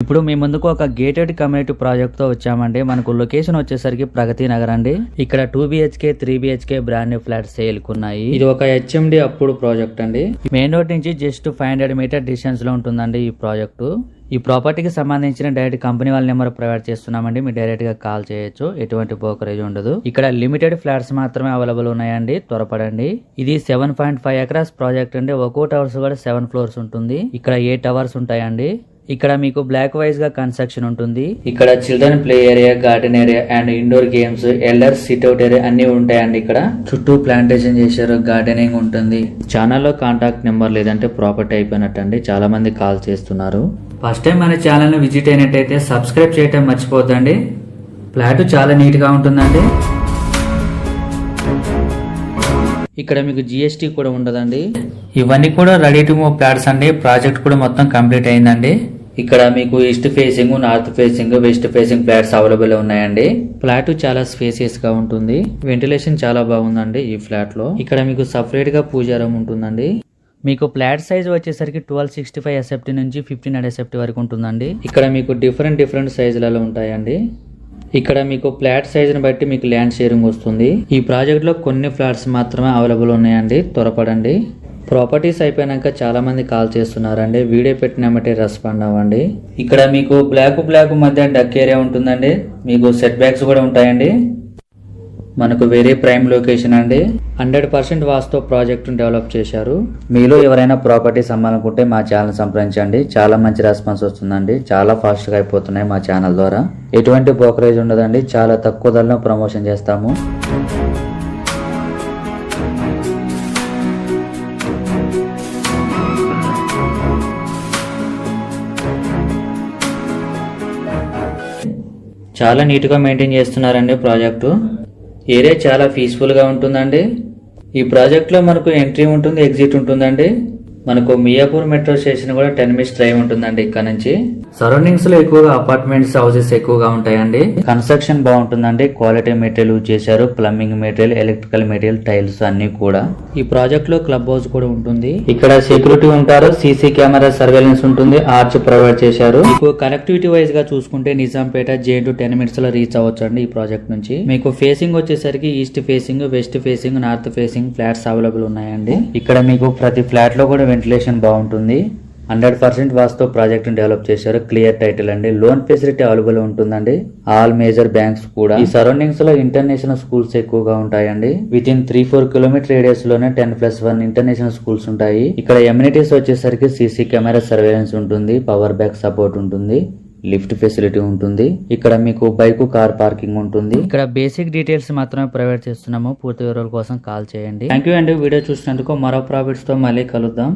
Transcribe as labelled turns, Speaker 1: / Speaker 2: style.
Speaker 1: ఇప్పుడు మీ ముందుకు ఒక గేటెడ్ కమ్యూనిటీ ప్రాజెక్ట్ తో వచ్చామండి. మనకు లొకేషన్ వచ్చేసరికి ప్రగతి నగర్ అండి. ఇక్కడ 2 BHK 3 BHK brand new flat sale కున్నాయి. ఇది ఒక HMD అప్పుడు ప్రాజెక్ట్ అండి. మెయిన్ రోడ్ నుంచి జస్ట్ 500 మీటర్ డిస్టెన్స్ లో ఉంటుందండి ఈ ప్రాజెక్టు. ఈ ప్రాపర్టీకి సంబంధించిన డైరెక్ట్ కంపెనీ వాళ్ళ నెంబర్ ప్రొవైడ్ చేస్తున్నామండి. మీరు డైరెక్ట్ గా కాల్ చేయొచ్చు, ఎటువంటి బ్రోకరేజ్ ఉండదు. ఇక్కడ లిమిటెడ్ ఫ్లాట్స్ మాత్రమే అవైలబుల్ ఉన్నాయండి, త్వరపడండి. ఇది 7.5 ఎకరాస్ ప్రాజెక్ట్ అండి. ఒక్కో టవర్స్ కూడా 7 ఫ్లోర్స్ ఉంటుంది. ఇక్కడ 8 టవర్స్ ఉంటాయండి. ఇక్కడ మీకు బ్లాక్ వైజ్ గా కన్స్ట్రక్షన్ ఉంటుంది. ఇక్కడ children play area, garden area and indoor games, elders sitout area అన్ని ఉంటాయండి. ఇక్కడ చుట్టూ ప్లాంటేషన్ చేశారు, గార్డెనింగ్ ఉంటుంది. ఛానల్లో కాంటాక్ట్ నెంబర్ లేదంటే ప్రాపర్టీ అయిపోయినట్టండి. చాలా మంది కాల్ చేస్తున్నారు. ఫస్ట్ టైం మన ఛానల్ ని విజిట్ అయినట్టయితే సబ్స్క్రైబ్ చేయటం మర్చిపోద్దండి. ఫ్లాట్ చాలా నీట్ గా ఉంటుందండి. ఇక్కడ మీకు GST కూడా ఉండదండి. ఇవన్నీ కూడా రెడీ టు మూవ్ ఫ్లాట్స్ అండి. ప్రాజెక్ట్ కూడా మొత్తం కంప్లీట్ అయిందండి. ఇక్కడ మీకు east facing, north facing, west facing flats available ఉన్నాయండి. ఫ్లాట్ చాలా స్పేసియస్ గా ఉంటుంది. వెంటిలేషన్ చాలా బాగుందండి ఈ ఫ్లాట్ లో. ఇక్కడ మీకు సపరేట్ గా పూజా రూమ్ ఉంటుందండి. మీకు ఫ్లాట్ సైజ్ వచ్చేసరికి 1265 SFT నుంచి 1500 SFT వరకు ఉంటుందండి. ఇక్కడ మీకు డిఫరెంట్ సైజులలో ఉంటాయండి. ఇక్కడ మీకు ఫ్లాట్ సైజుని బట్టి మీకు ల్యాండ్ షేరింగ్ వస్తుంది. ఈ ప్రాజెక్ట్ లో కొన్ని ఫ్లాట్స్ మాత్రమే అవైలబుల్ ఉన్నాయండి, త్వరపడండి. ప్రాపర్టీస్ అయిపోయాక చాలా మంది కాల్ చేస్తున్నారండి. వీడియో పెట్టినామంటే రెస్పాండ్ అవ్వండి. ఇక్కడ మీకు బ్లాక్ మధ్య డక్ ఏరియా ఉంటుందండి. మీకు సెట్ బ్యాక్స్ కూడా ఉంటాయండి. మనకు వెరీ ప్రైమ్ లొకేషన్ అండి. 100% వాస్తు ప్రాజెక్ట్ డెవలప్ చేశారు. మీలో ఎవరైనా ప్రాపర్టీస్ అమ్మాలనుకుంటే మా ఛానల్ సంప్రదించండి. చాలా మంచి రెస్పాన్స్ వస్తుందండి. చాలా ఫాస్ట్ గా అయిపోతున్నాయి మా ఛానల్ ద్వారా. ఎటువంటి బ్రోకరేజ్ ఉండదండి. చాలా తక్కువ ధరలో ప్రమోషన్ చేస్తాము. చాలా నీట్ గా మెయింటైన్ చేస్తున్నారండి ప్రాజెక్టు. ఏరియా చాలా పీస్ఫుల్ గా ఉంటుందండి. ఈ ప్రాజెక్ట్ లో మనకు ఎంట్రీ ఉంటుంది, ఎగ్జిట్ ఉంటుందండి. మనకు మియాపూర్ మెట్రో స్టేషన్ కూడా 10 మినిట్స్ డ్రైవ్ ఉంటుందండి ఇక్కడ నుంచి. సరౌండింగ్స్ లో ఎక్కువగా అపార్ట్మెంట్స్, హౌసెస్ ఎక్కువగా ఉంటాయండి. కన్స్ట్రక్షన్ బాగుంటుందండి. క్వాలిటీ మెటీరియల్ యూజ్ చేశారు. Plumbing material, electrical material, tiles అన్ని కూడా. ఈ ప్రాజెక్ట్ లో క్లబ్ హౌస్ కూడా ఉంటుంది. ఇక్కడ సెక్యూరిటీ ఉంటారు. CC కెమెరా సర్వేలెన్స్ ఉంటుంది. ఆర్చ్ ప్రొవైడ్ చేశారు. మీకు కనెక్టివిటీ వైజ్ గా చూసుకుంటే నిజాంపేట JN 10 మినిట్స్ లో రీచ్ అవ్వచ్చు అండి ఈ ప్రాజెక్ట్ నుంచి. మీకు ఫేసింగ్ వచ్చేసరికి east facing, west facing, north facing flats available ఉన్నాయండి. ఇక్కడ మీకు ప్రతి ఫ్లాట్ లో కూడా వెంటిలేషన్ బాగుంటుంది. 100% వాస్తు ప్రాజెక్ట్ డెవలప్ చేశారు. క్లియర్ టైటిల్ అండి. లోన్ ఫెసిలిటీ అవైలబుల్ ఉంటుందండి. ఆల్ మేజర్ బ్యాంక్స్ కూడా. ఈ సరౌండింగ్స్ లో ఇంటర్నేషనల్ స్కూల్స్ ఎక్కువగా ఉంటాయండి. విత్ ఇన్ 3-4 కిలోమీటర్ రేడియస్ లోనే 10+1 ఇంటర్నేషనల్ స్కూల్స్ ఉంటాయి. ఇక్కడ ఎమ్యూనిటీస్ వచ్చేసరికి CC కెమెరా సర్వేలెన్స్ ఉంటుంది. పవర్ బ్యాక్ సపోర్ట్ ఉంటుంది. లిఫ్ట్ ఫెసిలిటీ ఉంటుంది. ఇక్కడ మీకు బైక్, కార్ పార్కింగ్ ఉంటుంది. ఇక్కడ బేసిక్ డీటెయిల్స్ మాత్రమే ప్రొవైడ్ చేస్తున్నాము. పూర్తి వివరాల కోసం కాల్ చేయండి. థ్యాంక్ యూ అండి. వీడియో చూసినందుకు. మరో ప్రాఫిట్స్ తో మళ్ళీ కలుద్దాం.